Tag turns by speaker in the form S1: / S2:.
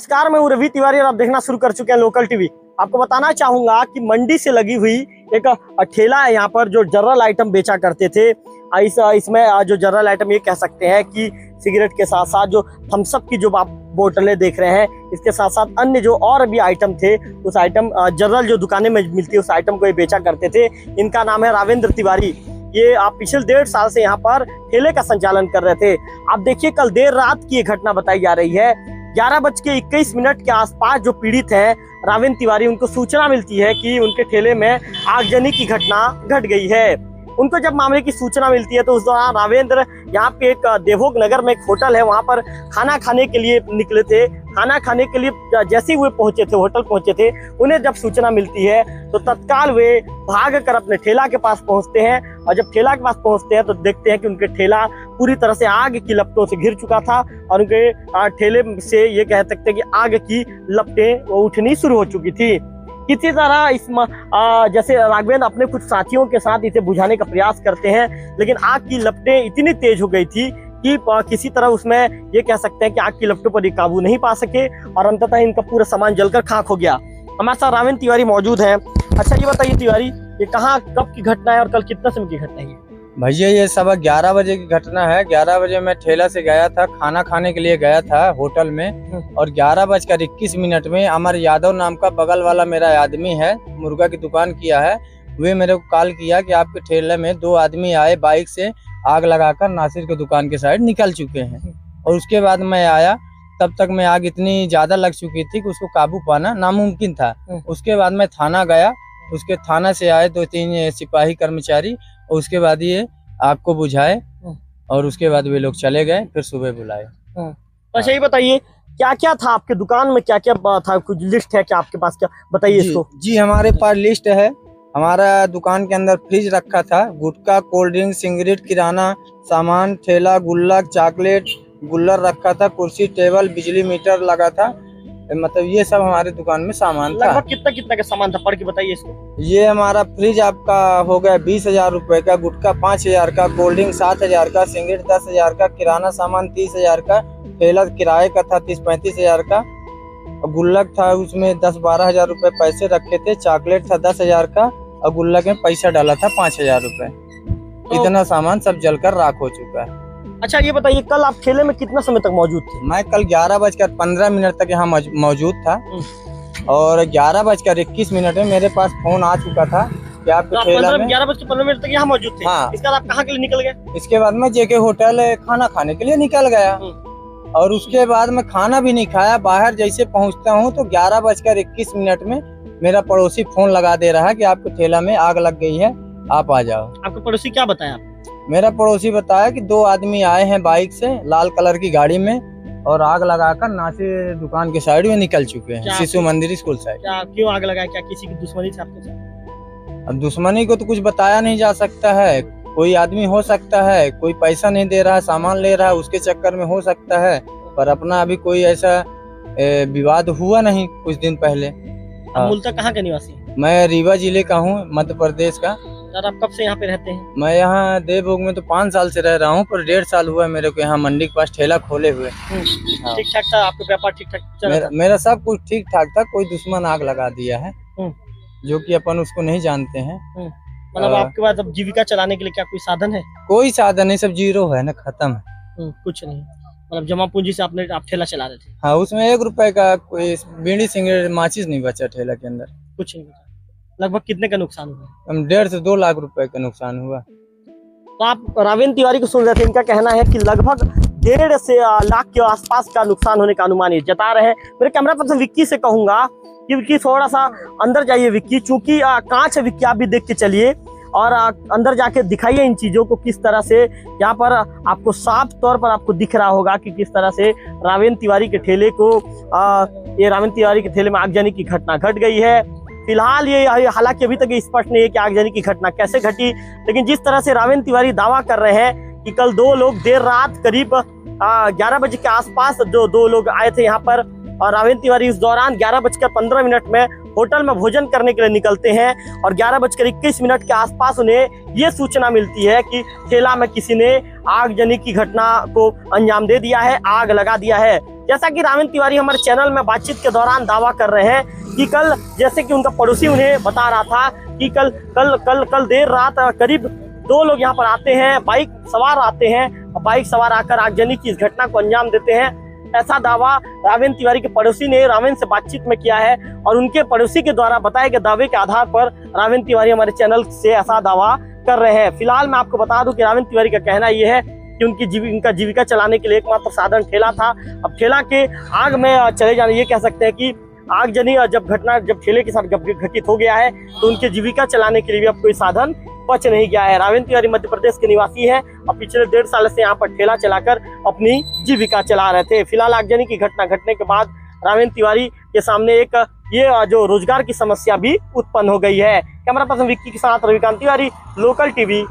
S1: नमस्कार, मैं हूँ रवि तिवारी और आप देखना शुरू कर चुके हैं लोकल टीवी। आपको बताना चाहूंगा कि मंडी से लगी हुई एक ठेला है यहाँ पर, जो जनरल आइटम बेचा करते थे। इसमें जो जनरल आइटम ये कह सकते हैं कि सिगरेट के साथ साथ जो थम्सअप की जो आप बोतलें देख रहे हैं, इसके साथ साथ अन्य जो और भी आइटम थे, उस आइटम जनरल जो दुकानें में मिलती है उस आइटम को ये बेचा करते थे। इनका नाम है रावेंद्र तिवारी। ये आप पिछले 1.5 साल से यहाँ पर ठेले का संचालन कर रहे थे। आप देखिए, कल देर रात की ये घटना बताई जा रही है। 11:21 के आसपास जो पीड़ित हैं रावेंद्र तिवारी, उनको सूचना मिलती है कि उनके ठेले में आगजनी की घटना घट गई है। उनको जब मामले की सूचना मिलती है तो उस दौरान रावेंद्र यहाँ पे एक देवभोग नगर में एक होटल है, वहाँ पर खाना खाने के लिए निकले थे। खाना खाने के लिए जैसे ही वे पहुंचे थे, होटल पहुंचे थे, उन्हें जब सूचना मिलती है तो तत्काल वे भाग कर अपने ठेला के पास पहुंचते हैं। और जब ठेला के पास पहुंचते हैं तो देखते हैं कि उनके ठेला पूरी तरह से आग की लपटों से घिर चुका था और उनके ठेले से ये कह सकते हैं कि आग की लपटें उठनी शुरू हो चुकी थी। किसी तरह जैसे राघवेंद्र अपने कुछ साथियों के साथ इसे बुझाने का प्रयास करते हैं, लेकिन आग की लपटें इतनी तेज हो गई थी कि किसी तरह उसमें ये कह सकते हैं कि आग की लपटों पर काबू नहीं पा सके और अंततः इनका पूरा सामान जलकर खाक हो गया। हमारे साथ रावेंद्र तिवारी मौजूद हैं। अच्छा, ये बताइए तिवारी, ये कहाँ कब की घटना है और कल कितना समय की घटना है?
S2: भैया ये सब 11 बजे की घटना है। 11 बजे मैं ठेला से गया था, खाना खाने के लिए गया था होटल में, और 11:21 में अमर यादव नाम का बगल वाला मेरा आदमी है, मुर्गा की दुकान किया है, वे मेरे को कॉल किया कि आपके ठेले में 2 आदमी आए, बाइक से आग लगाकर नासिर की दुकान के साइड निकल चुके हैं। और उसके बाद मैं आया, तब तक में आग इतनी ज्यादा लग चुकी थी कि उसको काबू पाना नामुमकिन था। उसके बाद मैं थाना गया, उसके थाना से आए 2-3 सिपाही कर्मचारी, और उसके बाद ये आग को बुझाए और उसके बाद वे लोग चले गए, फिर सुबह बुलाए।
S1: अच्छा, ये बताइए क्या क्या था आपके दुकान में, क्या क्या था? कुछ लिस्ट है क्या आपके पास? क्या बताइए इसको।
S2: जी हमारे पास लिस्ट है। हमारा दुकान के अंदर फ्रिज रखा था, गुटखा, कोल्ड ड्रिंक, सिगरेट, किराना सामान, ठेला, गुल्लक, चॉकलेट, गुल्लर रखा था, कुर्सी, टेबल, बिजली मीटर लगा था, मतलब ये सब हमारे दुकान में सामान था।
S1: लगभग कितना का सामान था, पढ़ के बताइए इसको।
S2: ये हमारा फ्रिज आपका हो गया 20,000 रुपए का, गुटखा 5,000 का, कोल्ड ड्रिंक 7,000 का, सिगरेट 10,000 का, किराना सामान 30,000 का, ठेला किराए का था 30-35,000 का, और गुल्लक था उसमें 10-12 हजार रुपए पैसे रखे थे, चॉकलेट था 10,000 का, और गुल्लक में पैसा डाला था 5,000 रुपए। इतना सामान सब जलकर राख हो चुका है।
S1: अच्छा, ये बताइए कल आप ठेले में कितना समय तक मौजूद थे?
S2: मैं कल 11:15 तक यहाँ मौजूद था, और 11:21 में मेरे पास फोन आ चुका था कि आपके ठेला में
S1: 11:15 तक यहाँ मौजूद थे।
S2: हाँ।
S1: इसके बाद आप कहाँ के लिए निकल गए?
S2: इसके बाद मैं जेके होटल खाना खाने के लिए निकल गया, और उसके बाद मैं खाना भी नहीं खाया। बाहर जैसे पहुँचता हूँ तो 11:21 में मेरा पड़ोसी फोन लगा दे रहा है कि आपके ठेला में आग लग गई है, आप आ जाओ।
S1: आपका पड़ोसी क्या बताया?
S2: मेरा पड़ोसी बताया कि 2 आदमी आए हैं बाइक से, लाल कलर की गाड़ी में, और आग लगाकर नासिर दुकान के साइड में निकल चुके हैं, शिशु मंदिर स्कूल साइड।
S1: क्या क्यों आग लगाया? क्या किसी की दुश्मनी थी आपके साथ?
S2: अब दुश्मनी को तो कुछ बताया नहीं जा सकता है। कोई आदमी हो सकता है, कोई पैसा नहीं दे रहा है, सामान ले रहा है, उसके चक्कर में हो सकता है, पर अपना अभी कोई ऐसा विवाद हुआ नहीं कुछ दिन पहले।
S1: मूलतः कहाँ का निवासी?
S2: मैं रीवा जिले का हूँ, मध्य प्रदेश का।
S1: सर, आप कब से यहाँ पे रहते हैं?
S2: मैं यहाँ देवभोग में तो 5 साल से रह रहा हूँ, पर 1.5 साल हुआ मेरे को यहाँ मंडी के पास ठेला खोले हुए।
S1: ठीक ठाक था आपका व्यापार? ठीक ठाक चल रहा था?
S2: मेरा सब कुछ ठीक ठाक था। कोई दुश्मन आग लगा दिया है जो कि अपन उसको नहीं जानते हैं।
S1: मतलब आपके पास अब जीविका चलाने के लिए क्या कोई साधन है?
S2: कोई साधन नहीं, सब जीरो है ना, खत्म है।
S1: कुछ नहीं, मतलब जमा पूंजी से आप ठेला चला रहे थे?
S2: हाँ, उसमें 1 रुपए का कोई बीड़ी सिगरेट माचिस नहीं बचा ठेला के अंदर,
S1: कुछ नहीं बचा। लगभग कितने का नुकसान हुआ?
S2: 1.5 से 2 लाख रुपए का नुकसान हुआ।
S1: तो आप रावेंद्र तिवारी को सुन रहे थे, इनका कहना है कि लगभग 1.5 से लाख के आसपास का नुकसान होने का अनुमान ये जता रहे हैं। मेरे कैमरा पर्सन विक्की से कहूंगा कि विक्की थोड़ा सा अंदर जाइए विक्की, चूंकि कांच है विक्की, आप भी देख के चलिए और अंदर जाके दिखाइए इन चीजों को किस तरह से। यहाँ पर आपको साफ तौर पर आपको दिख रहा होगा कि किस तरह से रावेंद्र तिवारी के ठेले को ये रावेंद्र तिवारी के ठेले में आगजनी की घटना घट गई है। फिलहाल ये हालांकि अभी तक ये स्पष्ट नहीं है कि आगजनी की घटना कैसे घटी, लेकिन जिस तरह से रावेंद्र तिवारी दावा कर रहे हैं कि कल 2 लोग देर रात करीब 11 बजे के आसपास जो 2 लोग आए थे यहाँ पर, और रावेंद्र तिवारी इस दौरान 11:15 में होटल में भोजन करने के लिए निकलते हैं, और 11:21 के आसपास उन्हें ये सूचना मिलती है कि ठेला में किसी ने आगजनी की घटना को अंजाम दे दिया है, आग लगा दिया है। जैसा कि रावेंद्र तिवारी हमारे चैनल में बातचीत के दौरान दावा कर रहे हैं कि कल, जैसे कि उनका पड़ोसी उन्हें बता रहा था कि कल देर रात करीब 2 लोग यहाँ पर आते हैं, बाइक सवार आते हैं, बाइक सवार आकर आगजनी की इस घटना को अंजाम देते हैं। ऐसा दावा रावेंद्र तिवारी के पड़ोसी ने रावेंद्र से बातचीत में किया है और उनके पड़ोसी के द्वारा बताए गए दावे के आधार पर रावेंद्र तिवारी हमारे चैनल से ऐसा दावा कर रहे हैं। फिलहाल मैं आपको बता दूं कि रावेंद्र तिवारी का कहना यह है कि उनका जीविका चलाने के लिए एकमात्र साधन ठेला था। अब ठेला के आग में चले जाने, ये कह सकते हैं कि आगजनी जब ठेले के साथ घटित हो गया है तो उनके जीविका चलाने के लिए भी अब कोई साधन बच नहीं गया है। रावेंद्र तिवारी मध्य प्रदेश के निवासी हैं और पिछले 1.5 साल से यहाँ पर ठेला चलाकर अपनी जीविका चला रहे थे। फिलहाल आगजनी की घटना घटने के बाद रावेंद्र तिवारी के सामने एक ये जो रोजगार की समस्या भी उत्पन्न हो गई है। कैमरा पर्सन विक्की के साथ रविकांत तिवारी, लोकल टीवी।